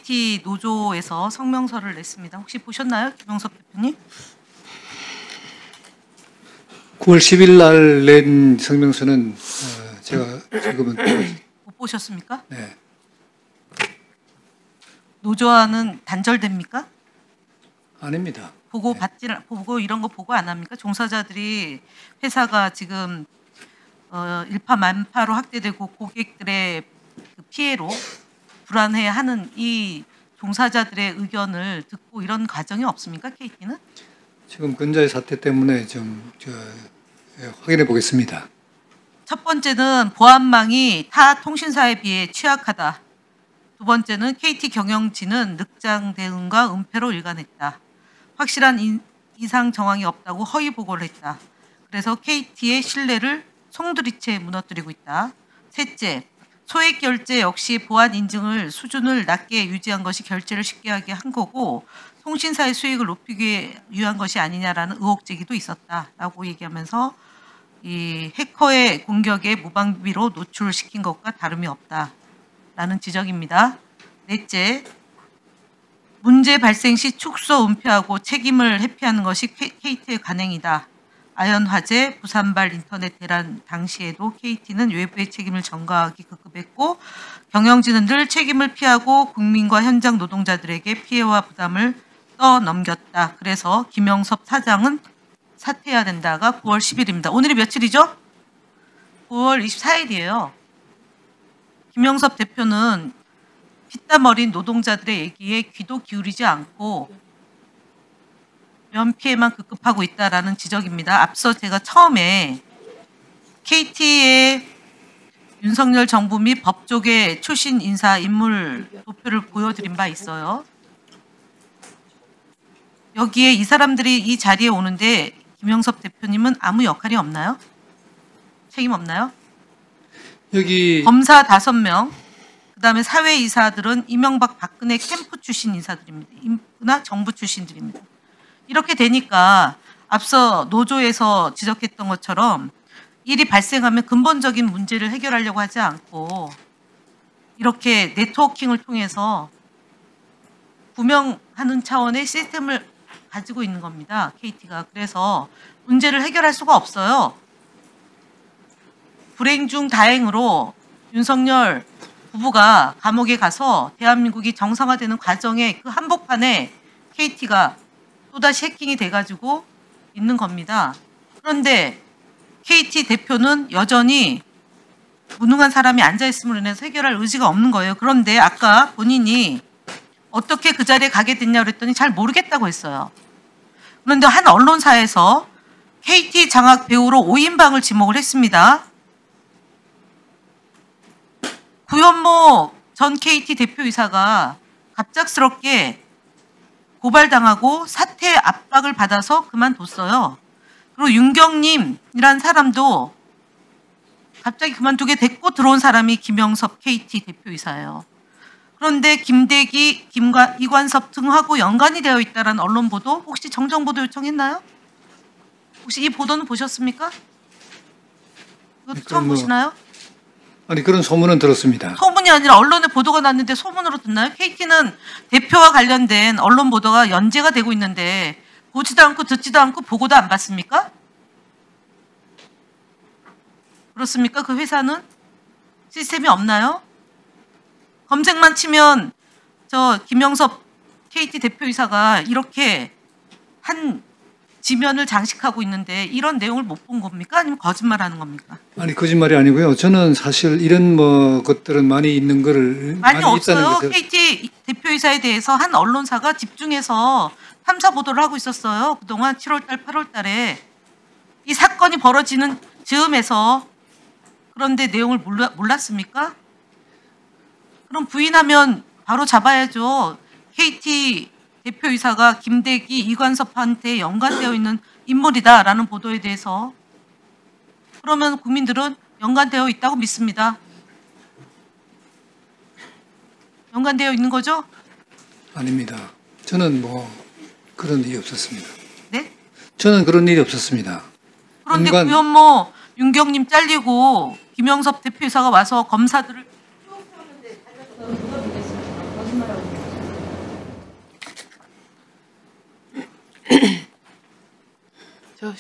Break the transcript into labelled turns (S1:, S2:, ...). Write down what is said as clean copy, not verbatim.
S1: KT 노조에서 성명서를 냈습니다. 혹시 보셨나요, 김영섭 대표님?
S2: 9월 10일 날 낸 성명서는 제가 지금은
S1: 못 보셨습니까?
S2: 네.
S1: 노조와는 단절됩니까?
S2: 아닙니다.
S1: 보고 이런 거 보고 안 합니까? 종사자들이 회사가 지금 일파만파로 확대되고 고객들의 그 피해로 불안해하는 이 종사자들의 의견을 듣고 이런 과정이 없습니까? KT는?
S2: 지금 근자의 사태 때문에 좀 확인해 보겠습니다.
S1: 첫 번째는 보안망이 타 통신사에 비해 취약하다. 두 번째는 KT 경영진은 늑장 대응과 은폐로 일관했다. 확실한 이상 정황이 없다고 허위 보고를 했다. 그래서 KT의 신뢰를 송두리째 무너뜨리고 있다. 셋째, 소액 결제 역시 보안 인증을 수준을 낮게 유지한 것이 결제를 쉽게 하게 한 거고 통신사의 수익을 높이기 위한 것이 아니냐라는 의혹 제기도 있었다라고 얘기하면서 이 해커의 공격에 무방비로 노출시킨 것과 다름이 없다라는 지적입니다. 넷째, 문제 발생 시 축소 은폐하고 책임을 회피하는 것이 KT의 관행이다. 아현화재, 부산발 인터넷 대란 당시에도 KT는 외부의 책임을 전가하기 급급했고 경영진은 늘 책임을 피하고 국민과 현장 노동자들에게 피해와 부담을 떠넘겼다. 그래서 김영섭 사장은 사퇴해야 된다가 9월 10일입니다. 오늘이 며칠이죠? 9월 24일이에요. 김영섭 대표는 피땀 어린 노동자들의 얘기에 귀도 기울이지 않고 면피해만 급급하고 있다라는 지적입니다. 앞서 제가 처음에 KT의 윤석열 정부 및 법조계 출신 인사 인물 도표를 보여드린 바 있어요. 여기에 이 사람들이 이 자리에 오는데 김영섭 대표님은 아무 역할이 없나요? 책임 없나요?
S2: 여기
S1: 검사 5명, 그다음에 사회이사들은 이명박 박근혜 캠프 출신 인사들입니다. 정부 출신들입니다. 이렇게 되니까 앞서 노조에서 지적했던 것처럼 일이 발생하면 근본적인 문제를 해결하려고 하지 않고 이렇게 네트워킹을 통해서 구명하는 차원의 시스템을 가지고 있는 겁니다. KT가. 그래서 문제를 해결할 수가 없어요. 불행 중 다행으로 윤석열 부부가 감옥에 가서 대한민국이 정상화되는 과정에 그 한복판에 KT가 또다시 해킹이 돼가지고 있는 겁니다. 그런데 KT 대표는 여전히 무능한 사람이 앉아있음으로 인해서 해결할 의지가 없는 거예요. 그런데 아까 본인이 어떻게 그 자리에 가게 됐냐 그랬더니 잘 모르겠다고 했어요. 그런데 한 언론사에서 KT 장학 배우로 5인방을 지목을 했습니다. 구현모 전 KT 대표이사가 갑작스럽게 고발당하고 사퇴 압박을 받아서 그만뒀어요. 그리고 윤경님이란 사람도 갑자기 그만두게 됐고 들어온 사람이 김영섭 KT 대표이사예요. 그런데 김대기, 이관섭 등하고 연관이 되어 있다는 언론 보도 혹시 정정보도 요청했나요? 혹시 이 보도는 보셨습니까? 이것도 처음 보시나요?
S2: 아니 그런 소문은 들었습니다.
S1: 소문이 아니라 언론에 보도가 났는데 소문으로 듣나요? KT는 대표와 관련된 언론 보도가 연재가 되고 있는데 보지도 않고 듣지도 않고 보고도 안 받습니까? 그렇습니까? 그 회사는 시스템이 없나요? 검색만 치면 저 김영섭 KT 대표이사가 이렇게 한 지면을 장식하고 있는데 이런 내용을 못 본 겁니까? 아니면 거짓말하는 겁니까?
S2: 아니 거짓말이 아니고요. 저는 사실 이런 것들은 많이 있는 거를
S1: 많이 없어요.
S2: 있다는 것을
S1: KT 대표이사에 대해서 한 언론사가 집중해서 탐사 보도를 하고 있었어요. 그동안 7월달, 8월달에 이 사건이 벌어지는 즈음에서. 그런데 내용을 몰랐습니까? 그럼 부인하면 바로 잡아야죠. KT 대표이사가 김대기, 이관섭한테 연관되어 있는 인물이다라는 보도에 대해서. 그러면 국민들은 연관되어 있다고 믿습니다. 연관되어 있는 거죠?
S2: 아닙니다. 저는 그런 일이 없었습니다.
S1: 네?
S2: 저는 그런 일이 없었습니다.
S1: 그런데 구현모 윤경님 잘리고 김영섭 대표이사가 와서 검사들을 쭉 세웠는데 자기가 누가 믿겠습니까? 거짓말하고 있는 거죠.
S3: 저